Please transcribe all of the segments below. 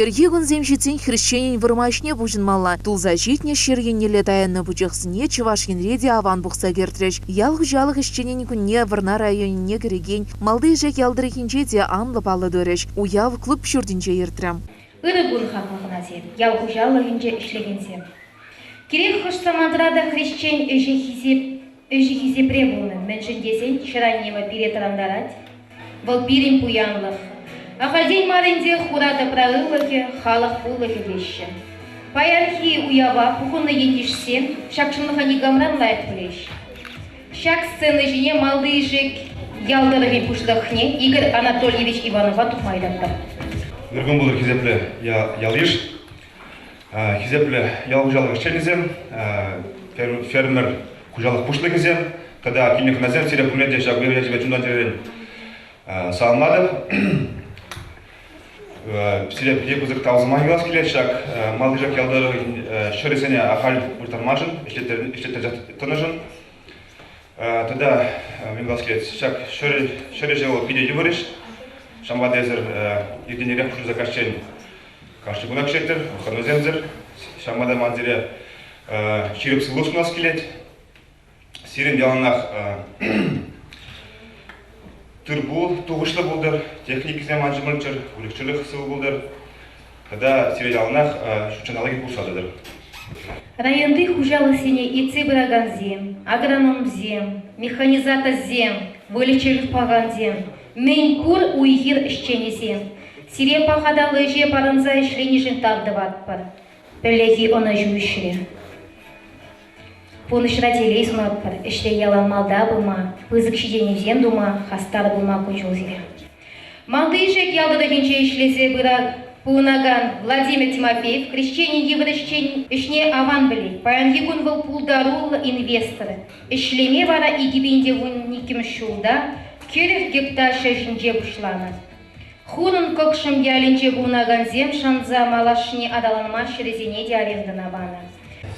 Херге гонзем житсен хрещенин вырмашне бужынмалла. Тулза житне шергеннеле таянны бужықсыне чываш енреде аван бұқса кертреш. Ялғы жалық ішченен күнне вырна районине кіреген. Малды жек ялдырекенже де амлы балы дөреш. Уяв клуб шүрдінже ертрем. Үрі бұн хақлығына зем, ялғы жалығынже ішлегенсем. Керек хыш самандрада хрещен өжі хизепре болын. Меншіндесен шыраннема перетарандарад. Бұл пирин пуянлық. Ахадень маренде хурада правылыке, халық пулыке вещи. Паянхи уява пухуна етишсен, шакшынлыха негамран лайк плещ. Шак сцены жіне малды жек ялдырыви пуштахне Игорь Анатольевич Иванова тухмайдатты. Үргін бұлыр хизеплі ялыш, хизеплі ялғы ішченізем, фермер құжалық пуштылығызем, когда кинек назем, сирек умеде шак беведе тебе чундан терен салмадып, Сиреп епузык таузымай газ келет, шак малды жак ялдары шөресене ахал бұртармажын, ішлеттер тынышын. Тогда мен газ келет, шак шөре жел пиде юбырыш, шамбады езір егенерек құшу закашчен қаршы күнак шектір, ұқаныземзір, шамбады манзире шеріп сылуш газ келет, сирен яланақ Турбул, туғышлы болдыр, техникізем анжымылчыр, үлікшілік сыл болдыр. Когда сериалнақ шучаналығы бұлсадыдыр. Районды хужалы сене етсе біраган зем, агроном зем, механизата зем, вылечелік паған зем, мен күр уйгир ішчені зем. Сире пақадалы же парынза ішленешін тағды батпыр. Білегі оны жүйшіре. Пунышра телей сунатпыр, іште ялан малда бұлма, пызык шидені зем дума, хастары бұлма көчіл зере. Малды жек ялдыда генче ішлесе бұрақ пунаган Владимир Тимофеев, крещенин еврещен ішне аван білей, паянгегун был пулдарул инвесторы. Ішлеме вара игибенде вунникім шулда, келев гектар шешінже бұшланы. Хунын көкшім ялінже пунаган зем шанза малашыне адаланма шерезене де арендына баны.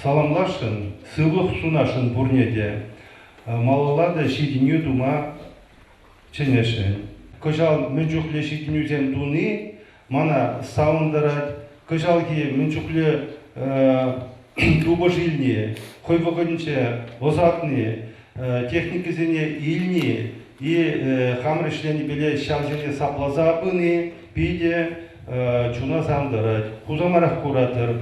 Саламлашын, сылық сунашын бұрнеде, малалады шидіню дума ченешін. Көжал мүнчуқле шидінюзен дуны, мана сауындарад, көжалки мүнчуқле дубы жилне, қойбығынче озатны, техникізіне илне, и хамрышлені біле шалжене саплаза бұны, биде чуна самдарад, хузамарақ куратыр.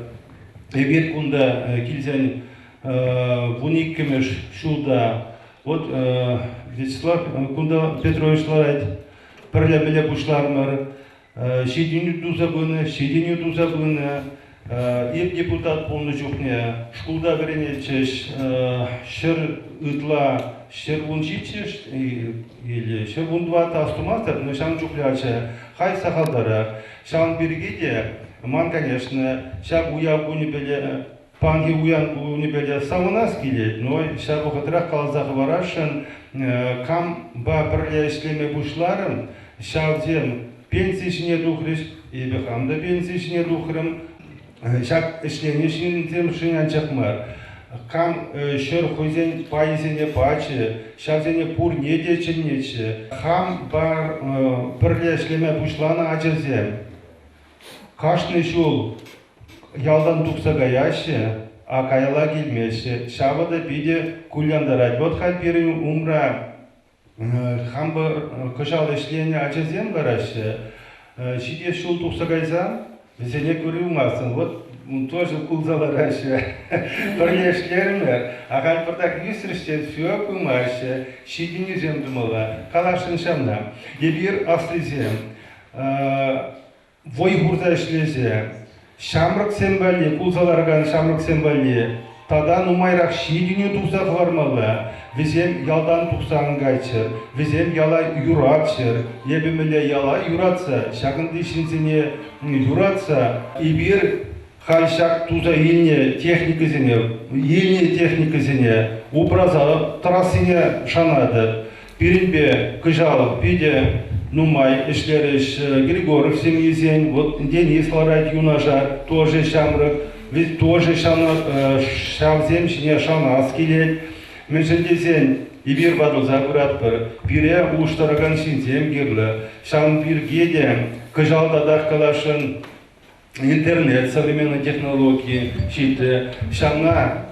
Эбет кунда килзен вуниккемеш шуда. Вот Вячеслав кунда Петрович ларайт перле беле бушлармар. Шединю дуза быны. Еп депутат полны жукне. Шкулда верене чеш шер ытла шер вунчичеш или шер вундва тастумастер, но шан жукляче хай сахалдара. Шан бергеде ман, конечно, шаг уян буни беле, панги уян буни беле савунас келет, но шаг ухатрах калзах варашын, кам ба пірле ішлеме бушларым, шаг зем пенсишіне духрыш, ебе хамда пенсишіне духрым, шаг ішленешін зем шинян чакмар. Кам шыр хозен пайызене пачы, шаг зене пур неде чыннечі, хам бар пірле ішлеме бушланы ачызем. Кашны жол ялдан тұқсаға яшы, акайла келмеші, шабыда биде күляндарад. Вот хал бері умра хамбы күжал ішлене ачызем барашы, шиде шол тұқсағайзан, бізене көрі умасын. Вот тоже кулзалар ашы, бірлешлерімер, ағал бірдақ үсіріштен фөк умашы, шидені зем думала, қалашын шамна, ебір аслызем. Вой гурда ішлезе, шамрық сенбәлі, кулзаларған шамрық сенбәлі, тадан умайрақ шидіне тұқсақ вармалы, візем ялдан тұқсағын ғайчыр, візем яла юратшыр, ебімілі яла юратса, шағынды ішінсене юратса, ибір халшақ тұза еліне техникізіне, образалы трасыне шанады, бірінбе күжалық, биде Нумай, Эшлереш, Григоров семьезен, вот Денис Ларайт юнажар, тоже шамрак, ведь тоже шамзем шине шанас келет. Меншендесен ибир бадыл загурат бір, бире уштараган шинзем герлі, шам бир геде, күжалдадақ калашын, интернет, современные технологии, шиты, шаңа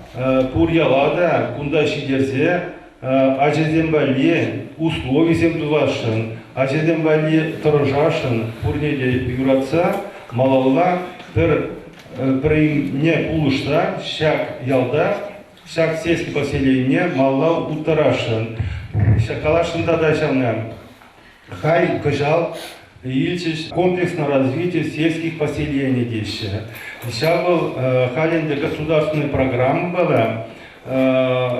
пурьялада, кунда шидерзе, ажеден бали, условий сем тулашын, ажеден бали тұржашын, пурнеде юратса, малалла не пулышта, шак ялда, шак сельский поселение, малла утарашын. Шакалашында да шаңа, хай кыжал, Ильчич комплексное развитие сельских поселений деши. Сейчас был халинде государственная программа была.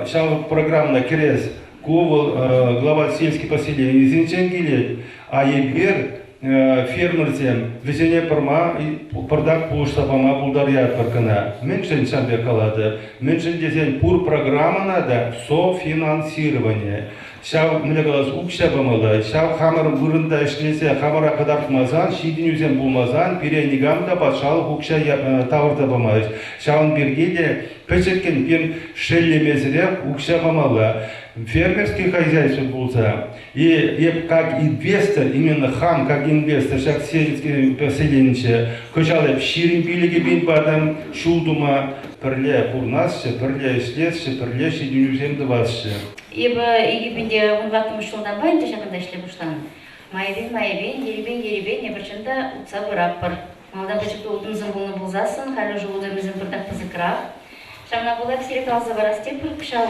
Сейчас вот программа на крест глава сельских поселений Зинченгилет, а ебер фермерцем везение парма и продак пуштапама булдарьят паркана. Меньше шамбе калады. Меньше десен пур программа надо софинансирование. Шав мне голос укша бамала, шав хамар вырында ишлесе хамара кадартмазан, шидин үзен булмазан, перенигамда патшал укша тавырта бамайш. Шавын бергеде печеткен пен шеллемезре укша бамала. Фермерские хозяйства булса и как инвестор, именно хам как инвестор, шак сельские поселенче, кочалеп ширин билеге бин падам шулдума перле пурнасше, перле ишлесше, перле шидин үзен давасше. Ибо Египенде он ватым шулдан байын тешакында ишлеп уштан. Майбен, еребен, небірчында утса бұраппыр. Малдан бәчікті ұлтын зырғылны бұлзасын, халі жуылды мізін бірдақ пызықырақ. Шамна бұла кісерек алза барастеп бір кышал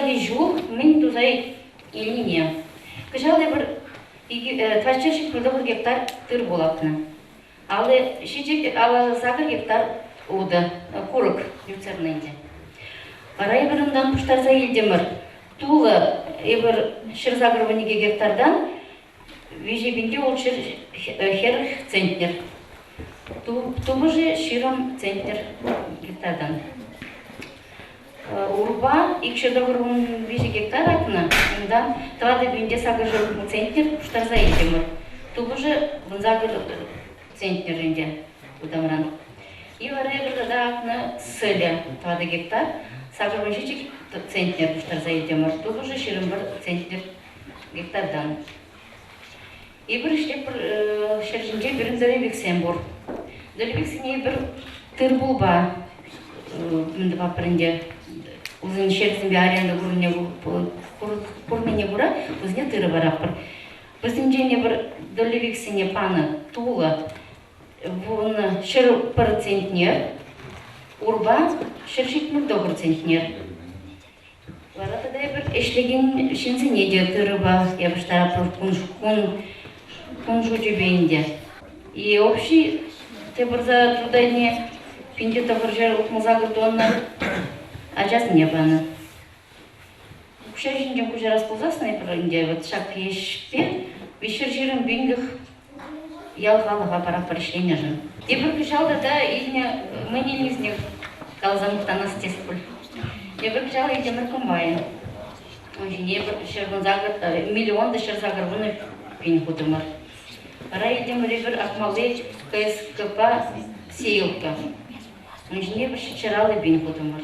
ежуық, мен тузай еліне. Кышал бір 24 гектар тыр болапны. Алы сағыр гектар уды, курык юцерненде. Барай бірімдан пұштарса елдемір. Тулы ебір шырзагырваниге гектардан вежебінде ол хер центнер. Тулы же ширым центнер гектардан. Урба икшедагырван веже гектар атына, онда тавады бінде сагыржырым центнер пұштарса елдемір. Тулы же вынзагыр центнер ренде удамран. И барай бірді атына сыле тавады гектар, сагырван жечек центнер пуштарса елдемір, туғы же 21 центнер гектардан. И бір іштеп бір шержінде бірін дөлебексен бұр. Дөлебексене бір тыр бұлба мүнді бапырынде. Өзін шерзімбе аренда көрмене бұра, өзіне тыры барапыр. Біздің бір дөлебексене паны туылы, бұны шыр бір центнер, урба шыршитмір доғыр центнер. Барата да бір эшлеген шинсене де тырыба, ябыштара кун жудюбенде. И общий те бірза трудайне пинде тоғыр жер ұқмызағыр донна ажас не баны. Күшер жинжен күшер аспылзасына епірінде вот шак ешпе, бешер жерін бенгіх ялғалыға парапар ішлене жын. Дебір күшалда да иліне mëненізіне қалзамықтан астес бұл. Дебір күшал елдемір комбайн. Жіне бір шерғын миллионды шерзағыр бұны пен құдымыр. Ара елдемір бір ақмалы КСКП сейілка. Жіне бір шералы бен құдымыр.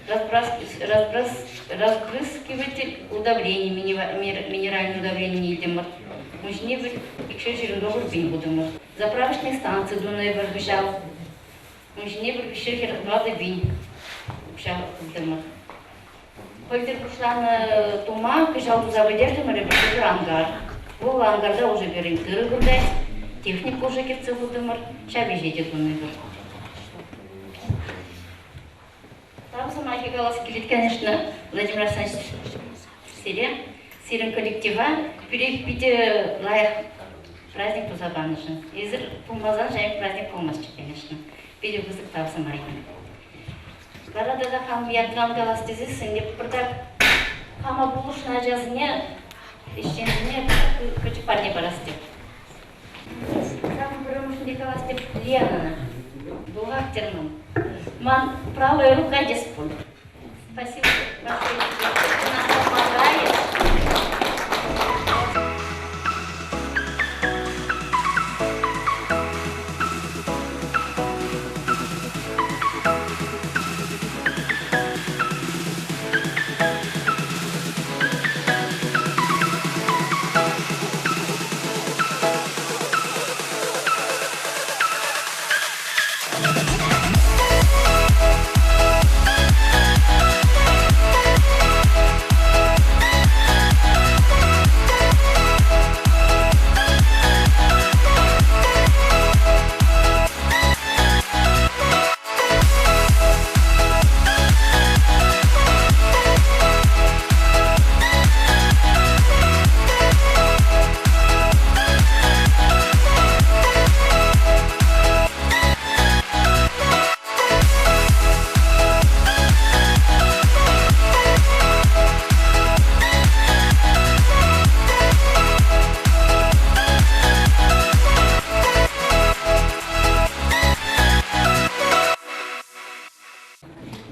Разбрызгиватель удобрений, минеральное удобрение елдемір. Мужне бір икшер жерін доғыр бен құдымыр. Заправочные станции дуны бір бішал. Мужне бір бішер херғады бен құдымыр. Пөлтер күшланы тума, кышал тузабыдердімір бір ангар. Бұл ангарда уже берін тыры күрді, техник уже кетсі құдымыр, шабе жеде дуны бір. Табысы махи қаласы келет, конечно, Владимир Александрович Сирен коллектива перепите лайық праздник тузабаны жын. Езір пумбазан жайық праздник болмасчы, конечно. Педе бұзық табысы махи. Барада да хам ядыран қаласы тезесін, деп бірдак хама бұлышына жазыне, ешчензіне көчі парне барасы деп. Сам бірімішінде қаласы деп Ленана, бұлғақ термін. Ман правая рука деспун. Спасибо большое, что нас помогает.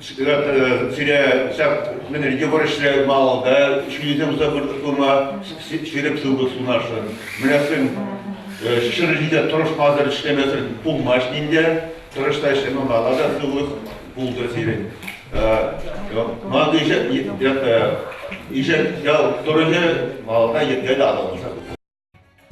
Сирия всяк мене говоришь мало, да, швидем за бұртума, швидем сылбы сунашын. Менесін шыры жиде тұрыш мазыр ішлемесін пул машинінде, тұрышта ішлемем алада сылбы пулды сирен. Маңды иже ял тұрыжы малда едгеді адалыса.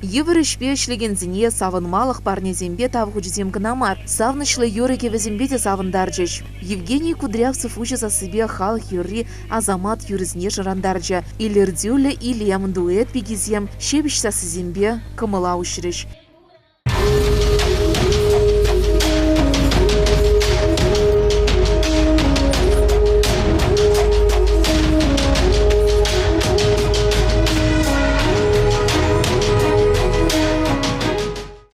Еврышпе шлегензине савынмалық парнезембе тавгучзем гнамар. Савнышлы юреке везембете савындарджыш. Евгений Кудрявцев учится себе хал юри Азамат юризне жырандарджа. Илердюле Ильям дуэт пигизем шебішса сізембе кымыла ушрыш.